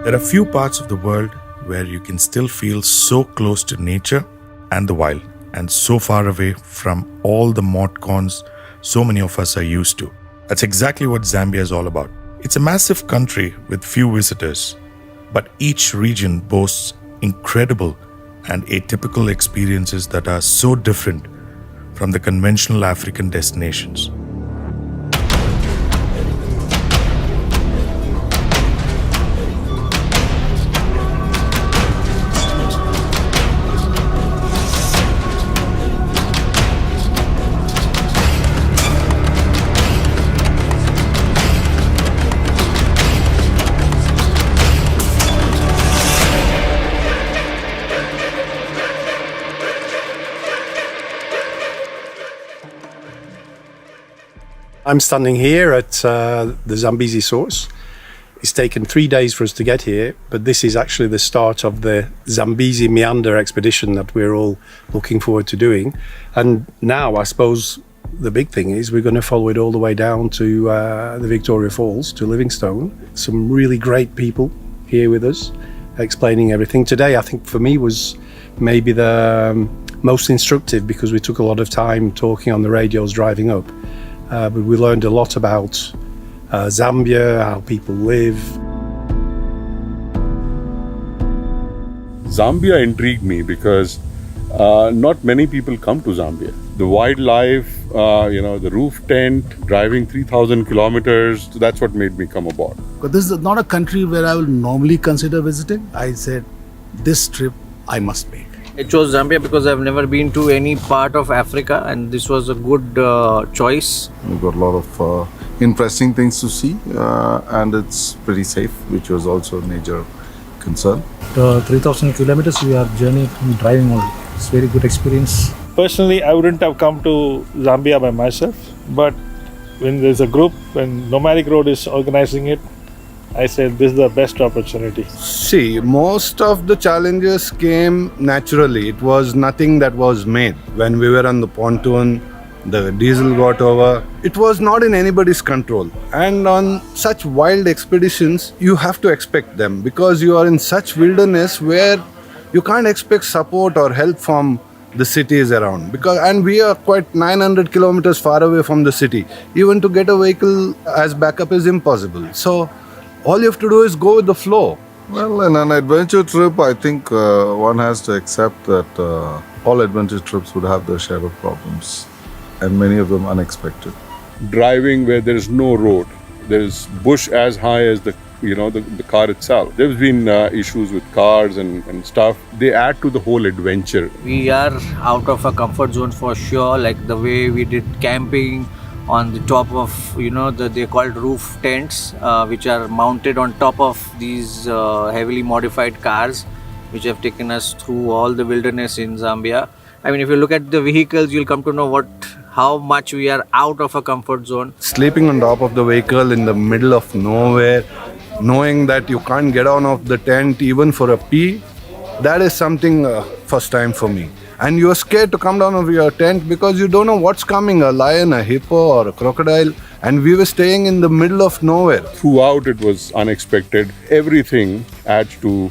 There are few parts of the world where you can still feel so close to nature and the wild, and so far away from all the mod cons so many of us are used to. That's exactly what Zambia is all about. It's a massive country with few visitors, but each region boasts incredible and atypical experiences that are so different from the conventional African destinations. I'm standing here at the Zambezi source. It's taken 3 days for us to get here, but this is actually the start of the Zambezi Meander expedition that we're all looking forward to doing. And now, I suppose, the big thing is we're going to follow it all the way down to the Victoria Falls, to Livingston. Some really great people here with us, explaining everything. Today, I think for me was maybe the most instructive because we took a lot of time talking on the radios driving up. But we learned a lot about Zambia, how people live. Zambia intrigued me because not many people come to Zambia. The wildlife, the roof tent, driving 3,000 kilometers, that's what made me come aboard. But this is not a country where I will normally consider visiting. I said, this trip I must make. I chose Zambia because I've never been to any part of Africa, and this was a good choice. We've got a lot of interesting things to see, and it's pretty safe, which was also a major concern. 3,000 kilometers we are journeying driving only. It's very good experience. Personally, I wouldn't have come to Zambia by myself, but when there's a group, when Nomadic Road is organizing it, I said this is the best opportunity. See, most of the challenges came naturally. It was nothing that was made. When we were on the pontoon, the diesel got over. It was not in anybody's control. And on such wild expeditions, you have to expect them because you are in such wilderness where you can't expect support or help from the cities around. And we are quite 900 kilometers far away from the city. Even to get a vehicle as backup is impossible. So all you have to do is go with the flow. Well, in an adventure trip, I think one has to accept that all adventure trips would have their share of problems, and many of them unexpected. Driving where there is no road, there is bush as high as the car itself. There's been issues with cars and stuff. They add to the whole adventure. We are out of our comfort zone for sure, like the way we did camping on the top of, they're called roof tents, which are mounted on top of these heavily modified cars, which have taken us through all the wilderness in Zambia. I mean, if you look at the vehicles, you'll come to know how much we are out of a comfort zone. Sleeping on top of the vehicle in the middle of nowhere, knowing that you can't get out of the tent even for a pee, that is something first time for me. And you're scared to come down of your tent because you don't know what's coming, a lion, a hippo or a crocodile. And we were staying in the middle of nowhere. Throughout it was unexpected. Everything adds to,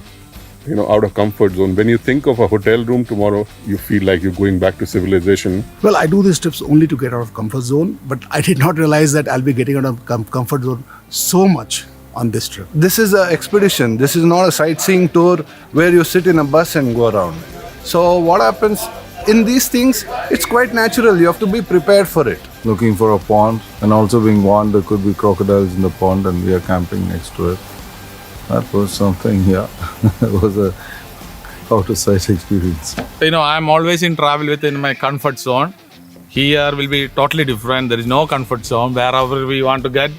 out of comfort zone. When you think of a hotel room tomorrow, you feel like you're going back to civilization. Well, I do these trips only to get out of comfort zone, but I did not realize that I'll be getting out of comfort zone so much on this trip. This is an expedition. This is not a sightseeing tour where you sit in a bus and go around. So what happens in these things, it's quite natural. You have to be prepared for it. Looking for a pond, and also being warned there could be crocodiles in the pond, and we are camping next to it. That was something, yeah. It was a out-of-sight experience. I'm always in travel within my comfort zone. Here will be totally different. There is no comfort zone. Wherever we want to get,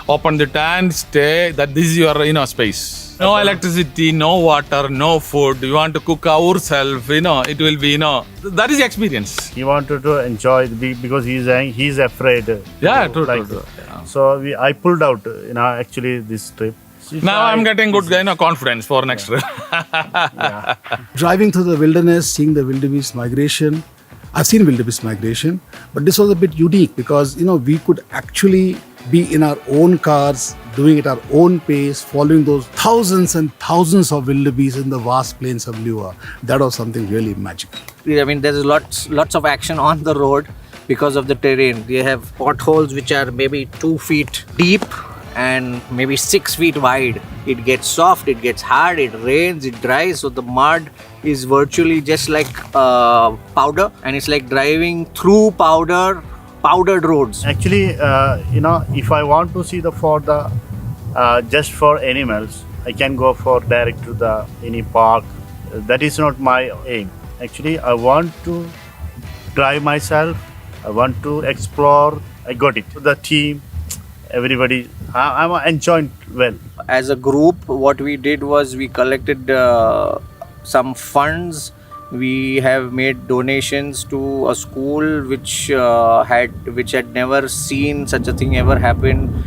open the tent, stay. This is your space. No electricity, no water, no food. You want to cook ourselves, it will be, that is the experience. He wanted to enjoy because he's afraid. Yeah, true. Yeah. So I pulled out, actually this trip. Now I'm getting good confidence for next trip. Yeah. Driving through the wilderness, seeing the wildebeest migration. I've seen wildebeest migration, but this was a bit unique because, we could actually be in our own cars, doing it our own pace, following those thousands and thousands of wildebeest in the vast plains of Liwa. That was something really magical. I mean, there's lots of action on the road because of the terrain. They have potholes which are maybe 2 feet deep and maybe 6 feet wide. It gets soft, it gets hard, it rains, it dries. So the mud is virtually just like powder, and it's like driving through powdered roads. Actually, if I want to see the just for animals, I can go for direct to any park. That is not my aim. Actually, I want to drive myself. I want to explore. I got it. The team, everybody, I'm enjoying well. As a group, what we did was we collected some funds. We have made donations to a school which had never seen such a thing ever happen,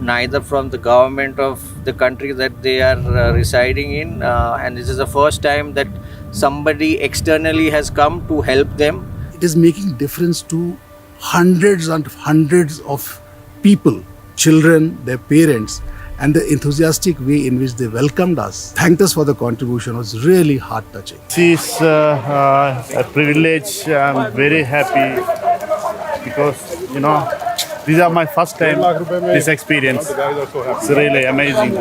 neither from the government of the country that they are residing in, and this is the first time that somebody externally has come to help them. It is making difference to hundreds and hundreds of people, children, their parents, and the enthusiastic way in which they welcomed us, thanked us for the contribution was really heart-touching. This is a privilege. I'm very happy because, these are my first time this experience. It's really amazing.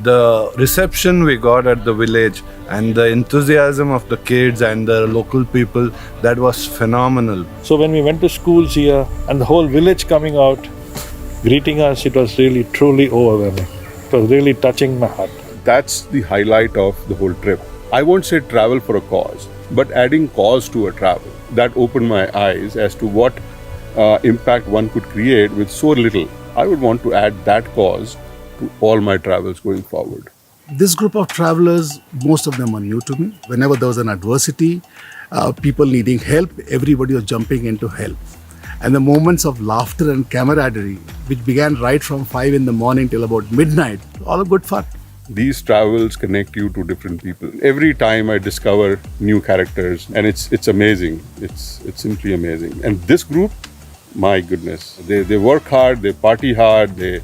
The reception we got at the village and the enthusiasm of the kids and the local people, that was phenomenal. So when we went to schools here and the whole village coming out, greeting us, it was really truly overwhelming. It was really touching my heart. That's the highlight of the whole trip. I won't say travel for a cause, but adding cause to a travel. That opened my eyes as to what impact one could create with so little. I would want to add that cause to all my travels going forward. This group of travelers, most of them are new to me. Whenever there was an adversity, people needing help, everybody was jumping in to help. And the moments of laughter and camaraderie, which began right from 5 in the morning till about midnight, all good fun. These travels connect you to different people. Every time I discover new characters, and it's amazing. It's simply amazing. And this group, my goodness, they work hard, they party hard, they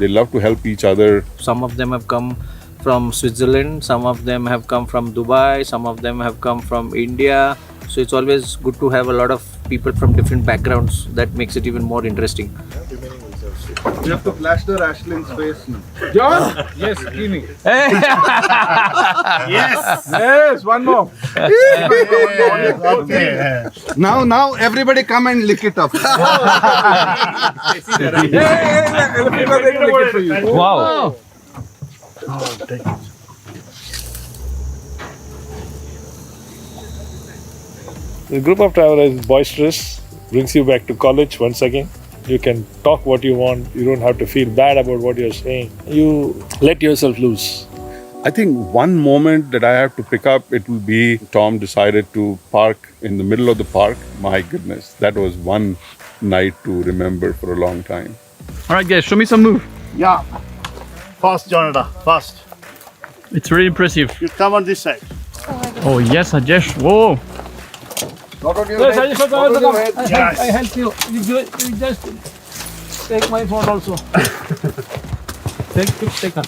love to help each other. Some of them have come from Switzerland, some of them have come from Dubai, some of them have come from India. So it's always good to have a lot of people from different backgrounds. That makes it even more interesting. You have to plaster Ashlin's face now. John? Yes, Kini. Yes! Yes, one more. Okay. Now everybody come and lick it up. Wow. The group of travelers is boisterous, brings you back to college once again. You can talk what you want. You don't have to feel bad about what you're saying. You let yourself loose. I think one moment that I have to pick up, it will be Tom decided to park in the middle of the park. My goodness, that was one night to remember for a long time. All right, guys, show me some move. Yeah. Fast, Jonathan. Fast. It's really impressive. You come on this side. Oh, yes, Ajesh. Whoa. Yes. I help you. You just take my phone also. Take her.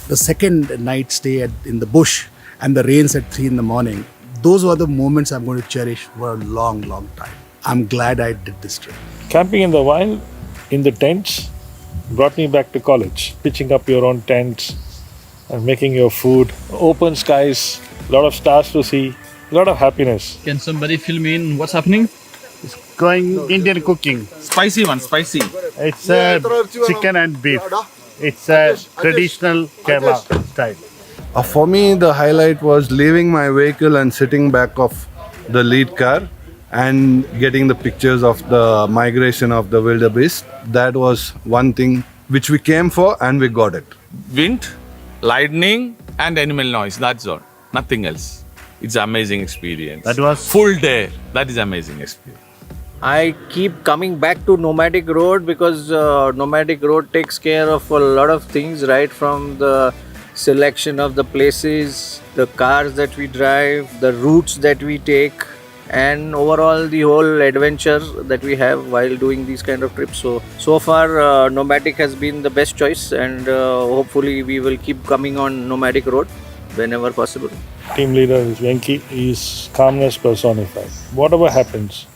The second night stay in the bush and the rains at 3 in the morning, those were the moments I'm going to cherish for a long, long time. I'm glad I did this trip. Camping in the wild, in the tents, brought me back to college. Pitching up your own tents and making your food. Open skies, a lot of stars to see, a lot of happiness. Can somebody fill me in what's happening? Going Indian cooking. Spicy one, spicy. It's chicken and beef. It's a traditional Kerala style. For me, the highlight was leaving my vehicle and sitting back of the lead car and getting the pictures of the migration of the wildebeest. That was one thing which we came for and we got it. Wind, lightning, and animal noise. That's all. Nothing else. It's an amazing experience. That was full day. That is amazing experience. I keep coming back to Nomadic Road because Nomadic Road takes care of a lot of things, right from the selection of the places, the cars that we drive, the routes that we take. and overall the whole adventure that we have while doing these kind of trips. So far Nomadic has been the best choice, and hopefully we will keep coming on Nomadic road whenever possible. Team leader is Venki. He is calmness personified. Whatever happens,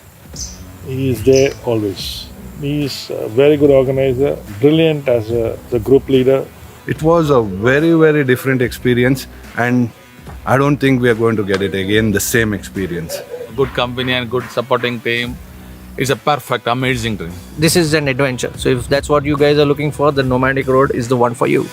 he is there always. He is a very good organizer, brilliant as the group leader. It was a very, very different experience, and I don't think we are going to get it again, the same experience. Good company and good supporting team. It's a perfect, amazing trip. This is an adventure. So if that's what you guys are looking for, the Nomadic road is the one for you.